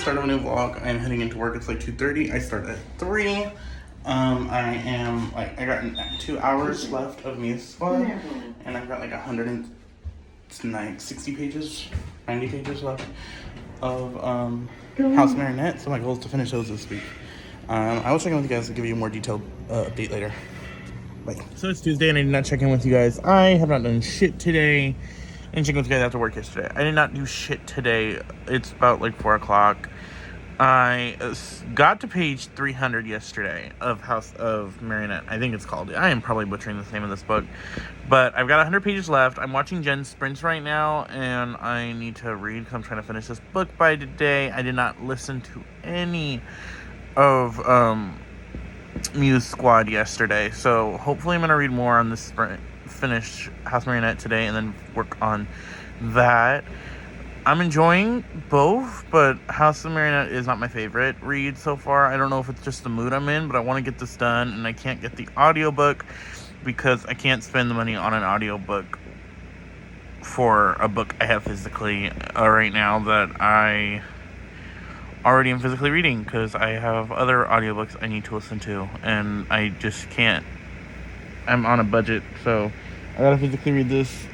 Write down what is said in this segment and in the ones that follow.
start of a new vlog. I'm heading into work. It's like 2:30. I start at 3. I got 2 hours left of Muse Squad, and I've got like 160 pages, 90 pages left of House Marinette. So my goal is to finish those this week. I will check in with you guys to give you a more detailed update later. Bye. So it's Tuesday and I did not check in with you guys. I have not done shit today. I didn't check in with you guys after work yesterday. I did not do shit today. It's about like 4 o'clock. I got to page 300 yesterday of House of Marinette. I think it's called. I am probably butchering the name of this book. But I've got 100 pages left. I'm watching Jen's sprints right now. And I need to read because I'm trying to finish this book by today. I did not listen to any of Muse Squad yesterday. So hopefully I'm going to read more on this finish House Marinette today. And then work on that. I'm enjoying both, but House of Marinette is not my favorite read so far. I don't know if it's just the mood I'm in, but I want to get this done, and I can't get the audiobook because I can't spend the money on an audiobook for a book I have physically right now that I already am physically reading because I have other audiobooks I need to listen to, and I just can't. I'm on a budget, so I gotta physically read this.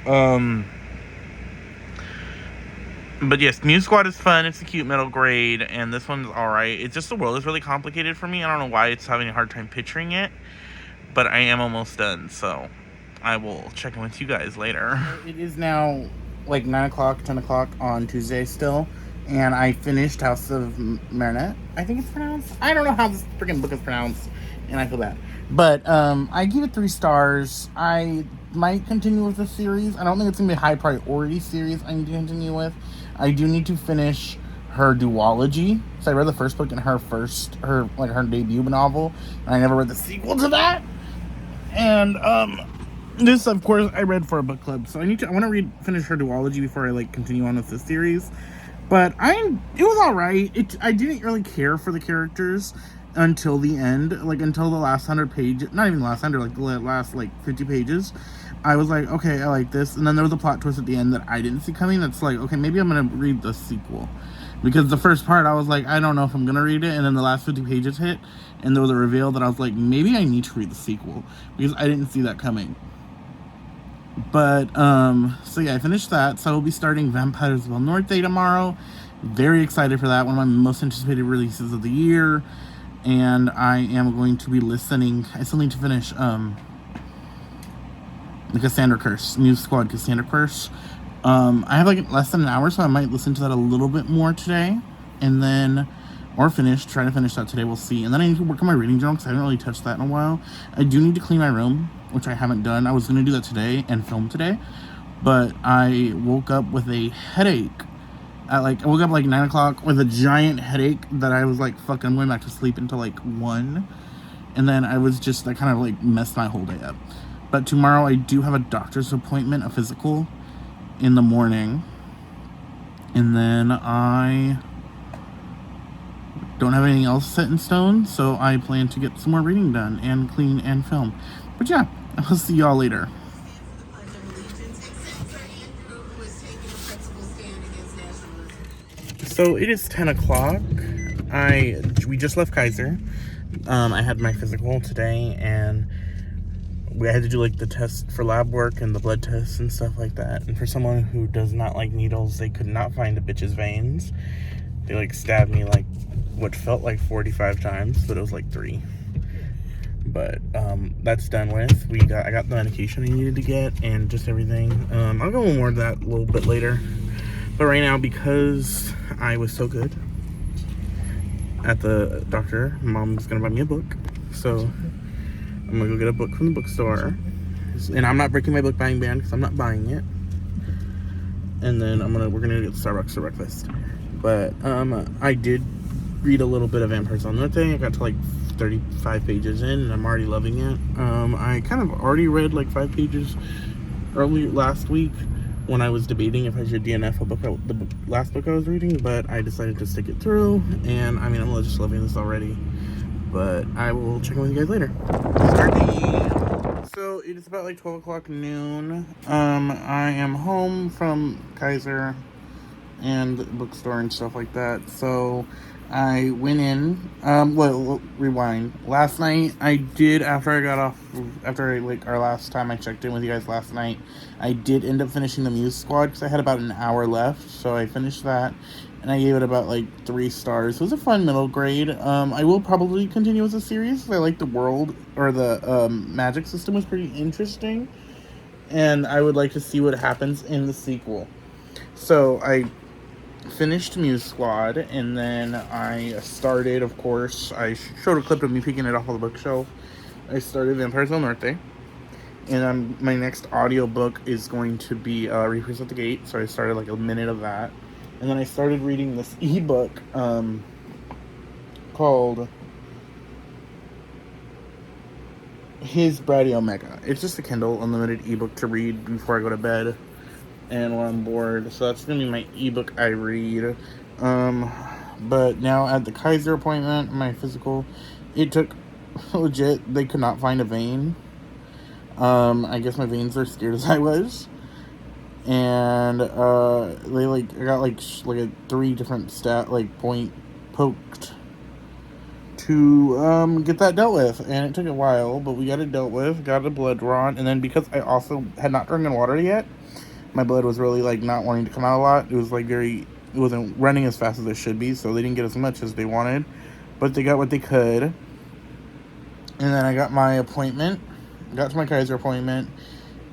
But yes, Muse Squad is fun. It's a cute middle grade, and this one's alright. It's just the world is really complicated for me. I don't know why it's having a hard time picturing it, but I am almost done, so I will check in with you guys later. It is now like 9 o'clock, 10 o'clock on Tuesday still, and I finished House of Marinette, I think it's pronounced. I don't know how this freaking book is pronounced, and I feel bad. But I give it 3 stars. I might continue with the series. I don't think it's going to be a high priority series I need to continue with. I do need to finish her duology. So I read the first book in her debut novel. And I never read the sequel to that. And this, of course, I read for a book club. So I want to finish her duology before I continue on with this series. But it was alright. I didn't really care for the characters until the end, until the last 100 pages. Not even the last 100, the last 50 pages. I was like, okay, I like this. And then there was a plot twist at the end that I didn't see coming. That's like, okay, maybe I'm going to read the sequel. Because the first part, I was like, I don't know if I'm going to read it. And then the last 50 pages hit. And there was a reveal that I was like, maybe I need to read the sequel. Because I didn't see that coming. But, so yeah, I finished that. So I will be starting Vampires Del Norte tomorrow. Very excited for that. One of my most anticipated releases of the year. And I am going to be listening. I still need to finish, the Cassandra Curse, Muse Squad Cassandra Curse. I have less than an hour, so I might listen to that a little bit more today, and then, try to finish that today. We'll see. And then I need to work on my reading journal because I haven't really touched that in a while. I do need to clean my room, which I haven't done. I was going to do that today and film today, but I woke up with a headache. I woke up 9 o'clock with a giant headache that I was fuck, I'm going back to sleep until 1. And then I was just, I kind of messed my whole day up. But tomorrow I do have a doctor's appointment, a physical, in the morning. And then I don't have anything else set in stone, so I plan to get some more reading done and clean and film. But yeah, I'll see y'all later. So it is 10 o'clock. We just left Kaiser. I had my physical today, and we had to do the test for lab work and the blood tests and stuff like that. And for someone who does not like needles, they could not find a bitch's veins. They stabbed me what felt like 45 times, but it was 3. But that's done with. I got the medication I needed to get and just everything. I'll go more of that a little bit later. But right now, because I was so good at the doctor, Mom's gonna buy me a book. So I'm gonna go get a book from the bookstore. And I'm not breaking my book buying ban because I'm not buying it. And then we're gonna get Starbucks for breakfast. But I did read a little bit of Vampires Del Norte. I got to 35 pages in, and I'm already loving it. I kind of already read 5 pages last week when I was debating if I should DNF the last book I was reading, but I decided to stick it through. And I'm just loving this already. But I will check in with you guys later. So it is about 12 o'clock noon. I am home from Kaiser, and the bookstore and stuff like that. So I went in. Well, rewind. Last night I did, after I got off, after like our last time I checked in with you guys last night, I did end up finishing the Muse Squad because I had about an hour left. So I finished that, and I gave it about like 3 stars. It was a fun middle grade. I will probably continue with the series. I like the world, or the magic system was pretty interesting, and I would like to see what happens in the sequel. So I finished Muse Squad, and then I started, of course, I showed a clip of me picking it off of the bookshelf. I started Vampires del Norte, and my next audiobook is going to be Reapers at the Gate, so I started like a minute of that. And then I started reading this ebook called His Brady Omega. It's just a Kindle Unlimited ebook to read before I go to bed and when I'm bored. So that's going to be my ebook I read. But now at the Kaiser appointment, my physical, it took legit, they could not find a vein. I guess my veins are scared as I was. And they I got like a 3 different point poked to get that dealt with, and it took a while, but we got it dealt with, got a blood draw, and then because I also had not drank water yet, my blood was really like not wanting to come out a lot. It was like it wasn't running as fast as it should be, so they didn't get as much as they wanted, but they got what they could. And then I got my appointment, got to my Kaiser appointment,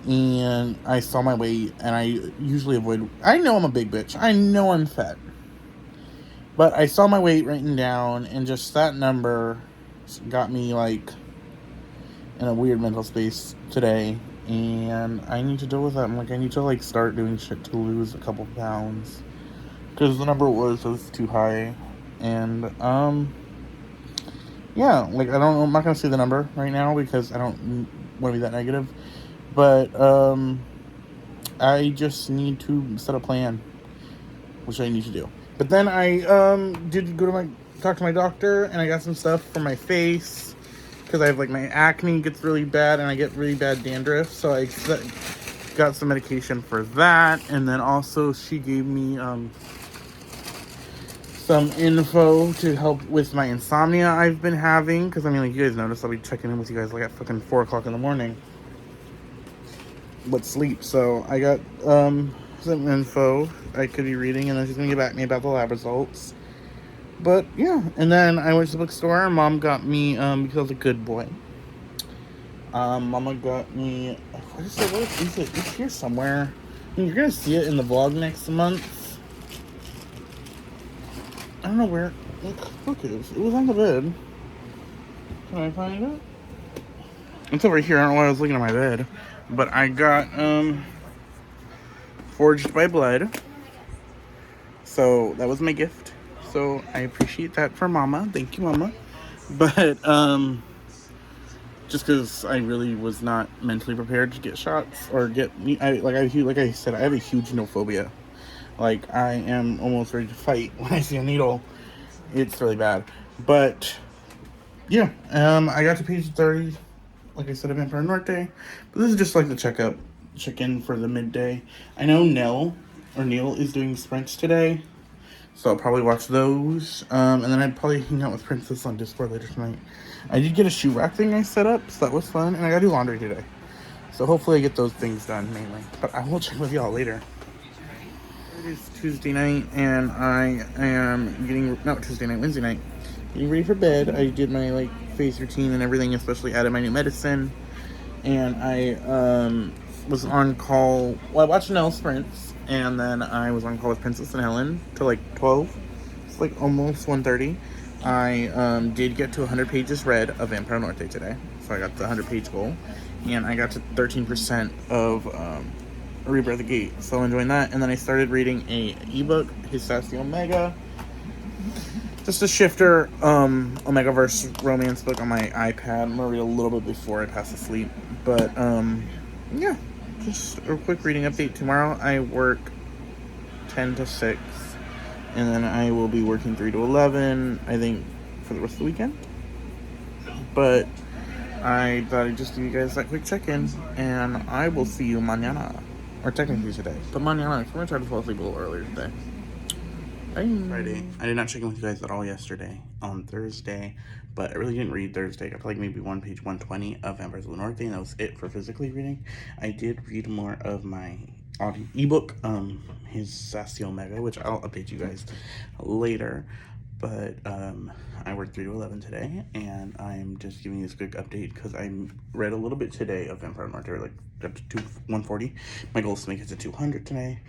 and I saw my weight, and I usually avoid, I know I'm a big bitch, I know I'm fat, but I saw my weight written down, and just that number got me like in a weird mental space today, and I need to deal with that. I'm like, I need to like start doing shit to lose a couple pounds, because the number was too high. And yeah, like I'm not gonna say the number right now because I don't want to be that negative, but I just need to set a plan, which I need to do. But then I did go to talk to my doctor, and I got some stuff for my face because I have like my acne gets really bad, and I get really bad dandruff, so I got some medication for that. And then also she gave me some info to help with my insomnia I've been having, because I mean, like, you guys noticed I'll be checking in with you guys like at fucking 4 o'clock in the morning with sleep. So I got some info I could be reading, and then she's gonna get back to me about the lab results. But yeah, and then I went to the bookstore, and Mom got me, because I was a good boy, Mama got me, what is it? It's here somewhere. I mean, you're gonna see it in the vlog next month. I don't know where. Look, it was on the bed. Can I find it? It's over here. I don't know why I was looking at my bed. But I got Forged by Blood. So that was my gift. So I appreciate that for Mama. Thank you, Mama. But just because I really was not mentally prepared to get shots or get me. Like I said, I have a huge needle phobia. Like, I am almost ready to fight when I see a needle. It's really bad. But yeah, I got to page 30. Like I said, I've been for Norte. But this is just like the check-in for the midday. I know Neil is doing sprints today, so I'll probably watch those. And then I'd probably hang out with Princess on Discord later tonight. I did get a shoe rack thing I set up, so that was fun. And I gotta do laundry today, so hopefully I get those things done mainly. But I will check with y'all later. It is Tuesday night, and I am Wednesday night, getting ready for bed. I did my like face routine and everything, especially added my new medicine, and I was on call. Well, I watched Nell sprints, and then I was on call with Princess and Helen till like 12. It's like almost 1:30. I did get to 100 pages read of Vampire Norte today, so I got the 100-page goal, and I got to 13% of Reaper at the Gate, so I'm enjoying that. And then I started reading a ebook, His Omega, just a shifter Omegaverse romance book on my iPad. I'm gonna read a little bit before I pass to sleep, but yeah, just a quick reading update. Tomorrow I work 10 to 6, and then I will be working 3 to 11, I think, for the rest of the weekend. But I thought I'd just give you guys that quick check-in, and I will see you mañana. Or technically today. But mañana, I'm going to try to fall asleep a little earlier today. Friday. I did not check in with you guys at all yesterday on Thursday, but I really didn't read Thursday. I got to like maybe page 120 of Vampires of the North, and that was it for physically reading. I did read more of my audio ebook, his Sassy Omega, which I'll update you guys later. But I worked 3 to 11 today, and I'm just giving you this quick update because I read a little bit today of Vampire Martyr, like up to 140. My goal is to make it to 200 today.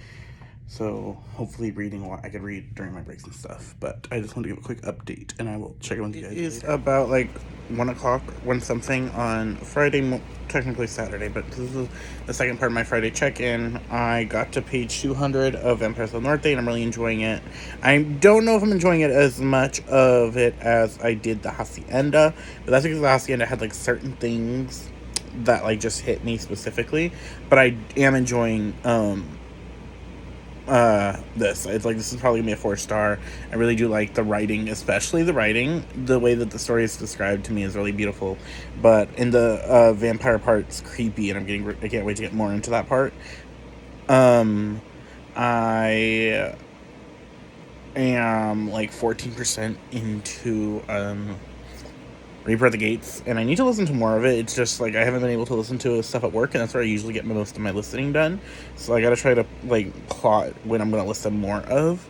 So hopefully reading a lot I could read during my breaks and stuff. But I just want to give a quick update, and I will check in with you guys. It is about like 1 o'clock, 1 something on Friday, technically Saturday, but this is the second part of my Friday check-in. I got to page 200 of Vampires of the Norte, and I'm really enjoying it. I don't know if I'm enjoying it as much of it as I did the Hacienda, but that's because the Hacienda had like certain things that like just hit me specifically. But I am enjoying this. It's like, this is probably gonna be a 4-star. I really do like the writing, especially the writing. The way that the story is described to me is really beautiful, but in the vampire part's creepy, and I can't wait to get more into that part. I am like 14% into Reaper at the Gates, and I need to listen to more of it. It's just like I haven't been able to listen to stuff at work, and that's where I usually get most of my listening done. So I gotta try to like plot when I'm gonna listen more of.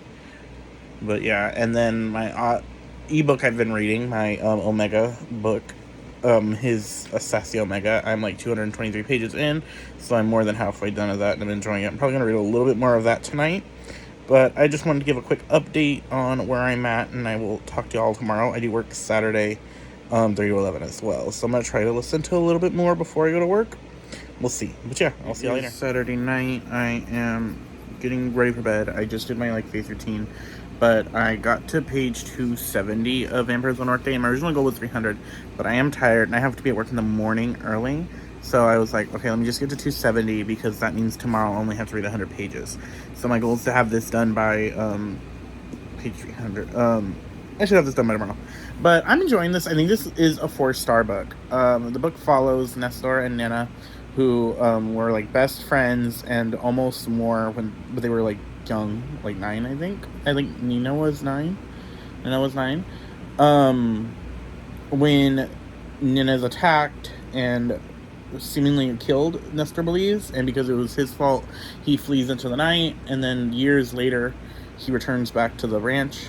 But yeah, and then my ebook I've been reading, my Omega book, his Sassy Omega. I'm like 223 pages in, so I'm more than halfway done of that, and I'm enjoying it. I'm probably gonna read a little bit more of that tonight. But I just wanted to give a quick update on where I'm at, and I will talk to y'all tomorrow. I do work Saturday 3 to 11 as well, so I'm gonna try to listen to a little bit more before I go to work. We'll see, but yeah, I'll see y'all later. Saturday night, I am getting ready for bed. I just did my like face routine, but I got to page 270 of Vampires of the Norte, and my original goal was 300, but I am tired and I have to be at work in the morning early, so I was like, okay, let me just get to 270 because that means tomorrow I'll only have to read 100 pages. So my goal is to have this done by page 300. I should have this done by tomorrow. But I'm enjoying this. I think this is a 4-star book. The book follows Nestor and Nina, who were like best friends and almost more but they were like young, like 9, I think. I think Nina was 9. When Nina's attacked and seemingly killed, Nestor believes, and because it was his fault, he flees into the night, and then years later, he returns back to the ranch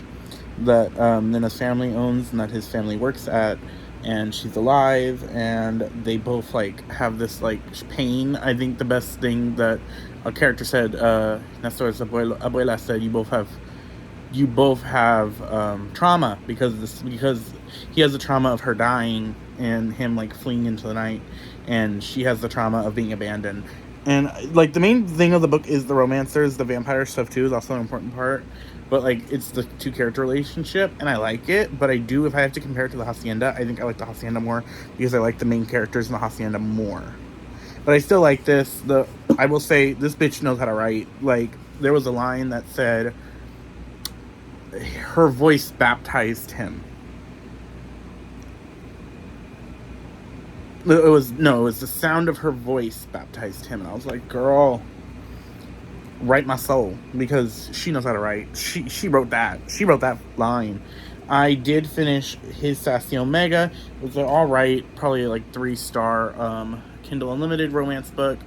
that Nina's family owns and that his family works at, and she's alive, and they both like have this like pain. I think the best thing that a character said, Nestor's abuela said, you both have trauma because he has the trauma of her dying and him like fleeing into the night, and she has the trauma of being abandoned. And like the main thing of the book is the romancers. The vampire stuff too is also an important part, but like it's the 2 character relationship, and I like it. But I do, if I have to compare it to the Hacienda, I think I like the Hacienda more because I like the main characters in the Hacienda more. But I still like this. I will say this bitch knows how to write. Like, there was a line that said her voice baptized him. It was the sound of her voice baptized him, and I was like, girl, write my soul, because she knows how to write. She wrote that line. I did finish his Sassy Omega. It was alright, probably like 3-star Kindle Unlimited romance book,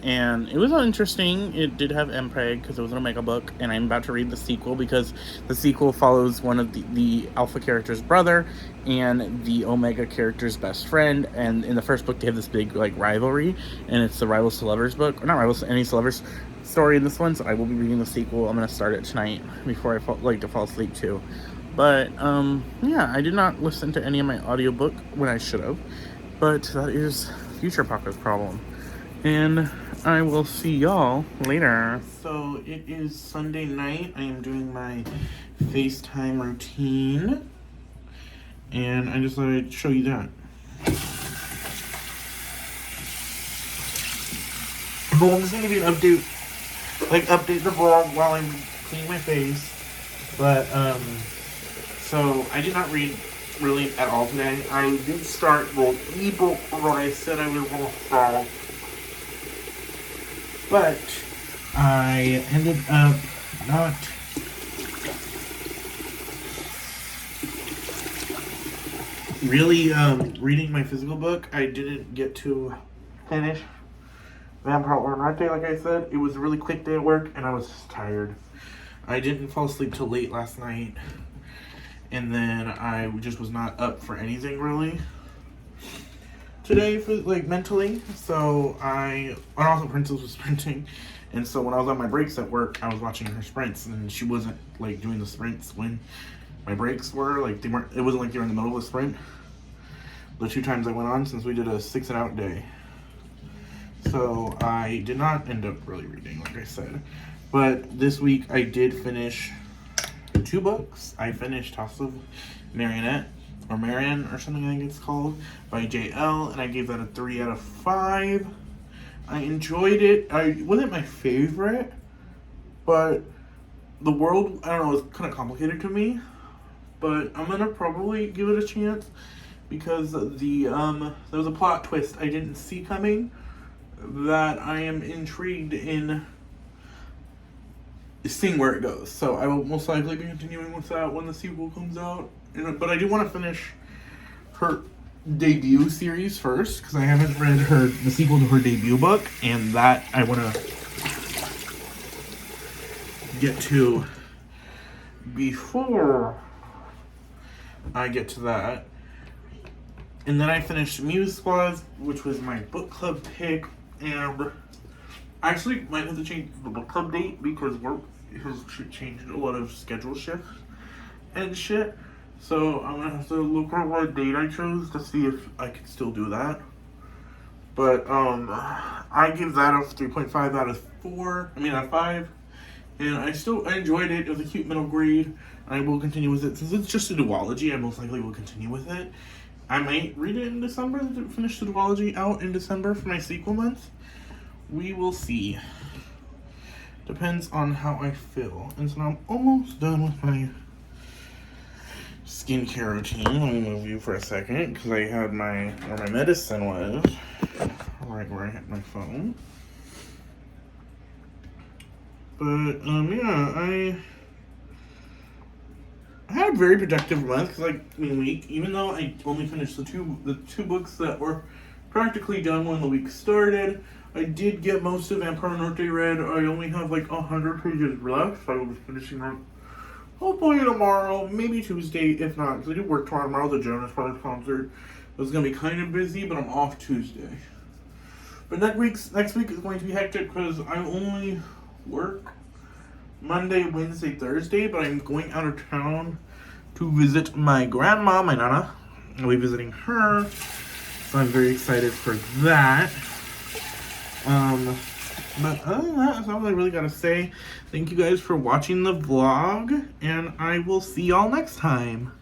and it was interesting. It did have MPreg because it was an Omega book, and I'm about to read the sequel because the sequel follows one of the Alpha character's brother and the Omega character's best friend, and in the first book they have this big like rivalry, and it's the Rivals to Lovers book, or not Rivals to Enemies to Lovers story in this one, so I will be reading the sequel. I'm going to start it tonight before I fall asleep too. But yeah, I did not listen to any of my audiobook when I should have, but that is Future Paco's problem. And I will see y'all later. So it is Sunday night. I am doing my FaceTime routine, and I just thought I'd show you that. Well, I'm just gonna give you an update, update the vlog while I'm cleaning my face. But so I did not read really at all today. I did start the ebook what I said I was gonna start. But I ended up not really reading my physical book. I didn't get to finish Vampire Art Day, like I said. It was a really quick day at work, and I was just tired. I didn't fall asleep till late last night, and then I just was not up for anything really today, for like mentally. So and also Princess was sprinting, and so when I was on my breaks at work, I was watching her sprints, and she wasn't like doing the sprints when my breaks were like they weren't. It wasn't like they were in the middle of a sprint. The 2 times I went on since we did a 6 and out day. So I did not end up really reading, like I said. But this week I did finish 2 books. I finished House of Marionette, or Marion, or something I think it's called, by J.L., and I gave that a 3 out of 5. I enjoyed it. It wasn't my favorite, but the world, I don't know, it's kind of complicated to me. But I'm gonna probably give it a chance because there was a plot twist I didn't see coming that I am intrigued in seeing where it goes. So I will most likely be continuing with that when the sequel comes out. But I do want to finish her debut series first because I haven't read the sequel to her debut book, and that I want to get to before I get to that. And then I finished Muse Squad, which was my book club pick, and I actually might have to change the book club date because work has changed a lot of schedule shifts and shit. So I'm gonna have to look at what date I chose to see if I can still do that. But I give that a 3.5 out of 4. I mean out of 5. And I enjoyed it. It was a cute middle grade. I will continue with it. Since it's just a duology, I most likely will continue with it. I might read it in December, finish the duology out in December for my sequel month. We will see. Depends on how I feel. And so I'm almost done with my skincare routine. Let me move you for a second because I had where my medicine was. Right where I had my phone. But yeah, I had a very productive month, week. Even though I only finished the two books that were practically done when the week started, I did get most of Vampire Norte read. I only have 100 pages left. I will be finishing them hopefully tomorrow, maybe Tuesday, if not, because I do work tomorrow. The Jonas Brothers concert. It was going to be kind of busy, but I'm off Tuesday. But next week is going to be hectic because I only work Monday, Wednesday, Thursday, but I'm going out of town to visit my grandma, my nana. I'll be visiting her, so I'm very excited for that. But other than that, that's all I really gotta say. Thank you guys for watching the vlog, and I will see y'all next time.